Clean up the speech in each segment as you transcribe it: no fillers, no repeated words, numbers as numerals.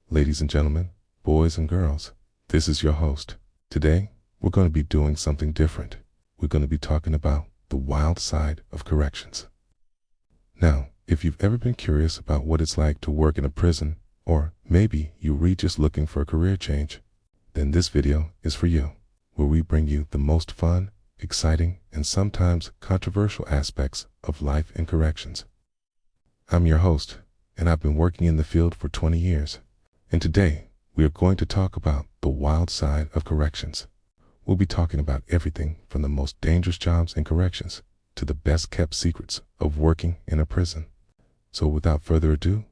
Ladies and gentlemen, boys and girls, this is your host. Today, we're going to be doing something different. We're going to be talking about the wild side of corrections. Now, if you've ever been curious about what it's like to work in a prison, or maybe you're just looking for a career change, then this video is for you, where we bring you the most fun, exciting, and sometimes controversial aspects of life in corrections. I'm your host, and I've been working in the field for 20 years. And today, we are going to talk about the wild side of corrections. We'll be talking about everything from the most dangerous jobs in corrections to the best kept secrets of working in a prison. So without further ado,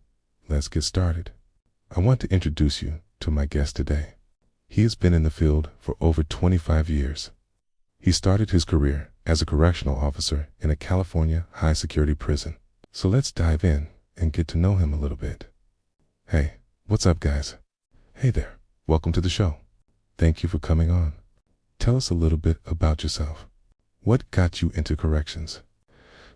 let's get started. I want to introduce you to my guest today. He has been in the field for over 25 years. He started his career as a correctional officer in a California high-security prison. So let's dive in and get to know him a little bit. Hey, what's up, guys? Hey there, welcome to the show. Thank you for coming on. Tell us a little bit about yourself. What got you into corrections?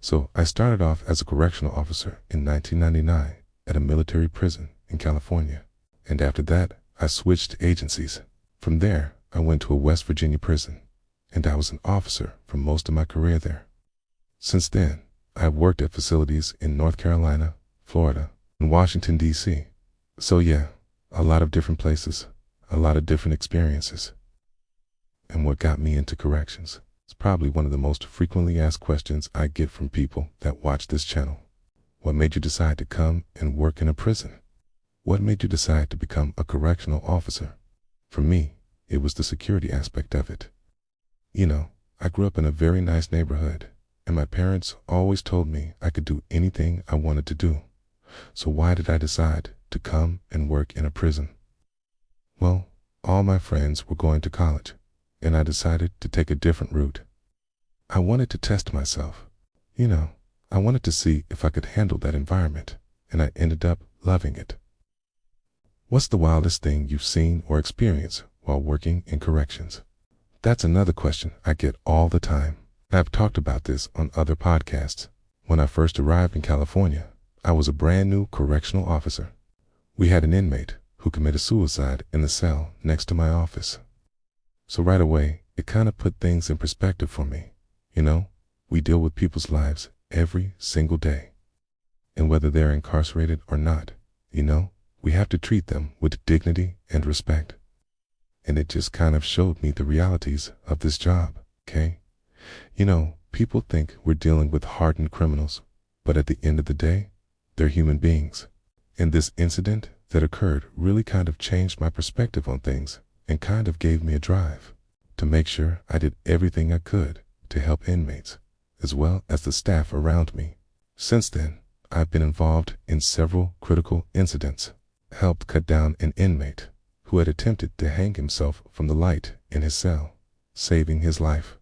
So I started off as a correctional officer in 1999 at a military prison in California. And after that, I switched agencies. From there, I went to a West Virginia prison, and I was an officer for most of my career there. Since then, I've worked at facilities in North Carolina, Florida, and Washington, D.C. So yeah, a lot of different places, a lot of different experiences. And what got me into corrections? It's probably one of the most frequently asked questions I get from people that watch this channel. What made you decide to come and work in a prison? What made you decide to become a correctional officer? For me, it was the security aspect of it. You know, I grew up in a very nice neighborhood, and my parents always told me I could do anything I wanted to do. So why did I decide to come and work in a prison? Well, all my friends were going to college, and I decided to take a different route. I wanted to test myself. You know, I wanted to see if I could handle that environment, and I ended up loving it. What's the wildest thing you've seen or experienced while working in corrections? That's another question I get all the time. I've talked about this on other podcasts. When I first arrived in California, I was a brand new correctional officer. We had an inmate who committed suicide in the cell next to my office. So right away, it kind of put things in perspective for me. You know, we deal with people's lives every single day. And whether they're incarcerated or not, you know, we have to treat them with dignity and respect. And it just kind of showed me the realities of this job, okay? You know, people think we're dealing with hardened criminals, but at the end of the day, they're human beings. And this incident that occurred really kind of changed my perspective on things and kind of gave me a drive to make sure I did everything I could to help inmates, as well as the staff around me. Since then, I've been involved in several critical incidents, helped cut down an inmate who had attempted to hang himself from the light in his cell, saving his life.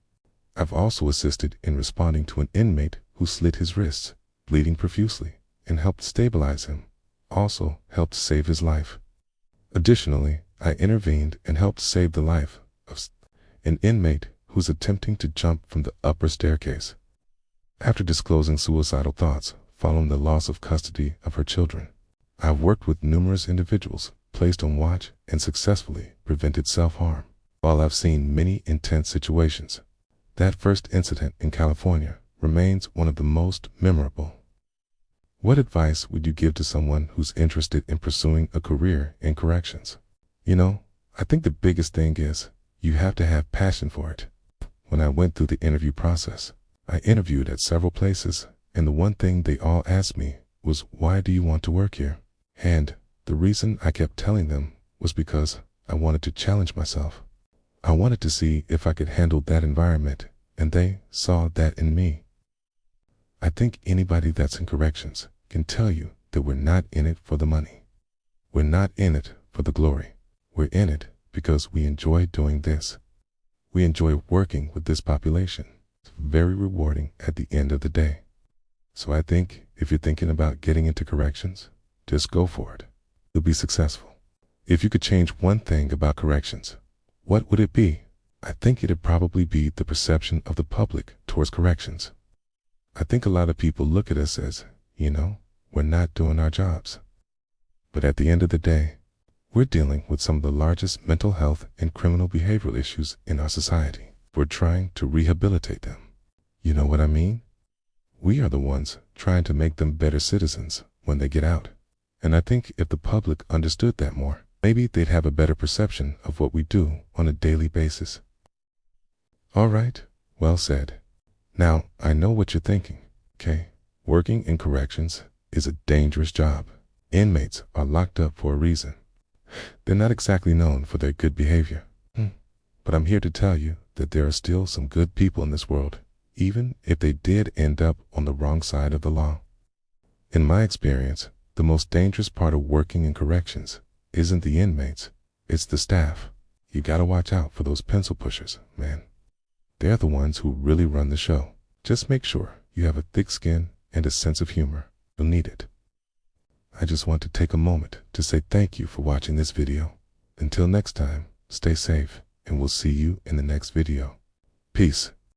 I've also assisted in responding to an inmate who slit his wrists, bleeding profusely, and helped stabilize him, also helped save his life. Additionally, I intervened and helped save the life of an inmate who's attempting to jump from the upper staircase. After disclosing suicidal thoughts following the loss of custody of her children, I've worked with numerous individuals placed on watch and successfully prevented self-harm. While I've seen many intense situations, that first incident in California remains one of the most memorable. What advice would you give to someone who's interested in pursuing a career in corrections? You know, I think the biggest thing is you have to have passion for it. When I went through the interview process, I interviewed at several places, and the one thing they all asked me was, why do you want to work here? And the reason I kept telling them was because I wanted to challenge myself. I wanted to see if I could handle that environment, and they saw that in me. I think anybody that's in corrections can tell you that we're not in it for the money. We're not in it for the glory. We're in it because we enjoy doing this. We enjoy working with this population. It's very rewarding at the end of the day. So I think if you're thinking about getting into corrections, just go for it. You'll be successful. If you could change one thing about corrections, what would it be? I think it'd probably be the perception of the public towards corrections. I think a lot of people look at us as, you know, we're not doing our jobs. But at the end of the day, We're dealing with some of the largest mental health and criminal behavioral issues in our society. We're trying to rehabilitate them. You know what I mean? We are the ones trying to make them better citizens when they get out. And I think if the public understood that more, maybe they'd have a better perception of what we do on a daily basis. All right, well said. Now, I know what you're thinking, okay? Working in corrections is a dangerous job. Inmates are locked up for a reason. They're not exactly known for their good behavior. But I'm here to tell you that there are still some good people in this world, even if they did end up on the wrong side of the law. In my experience, the most dangerous part of working in corrections isn't the inmates, it's the staff. You gotta watch out for those pencil pushers, man. They're the ones who really run the show. Just make sure you have a thick skin and a sense of humor. You'll need it. I just want to take a moment to say thank you for watching this video. Until next time, stay safe, and we'll see you in the next video. Peace.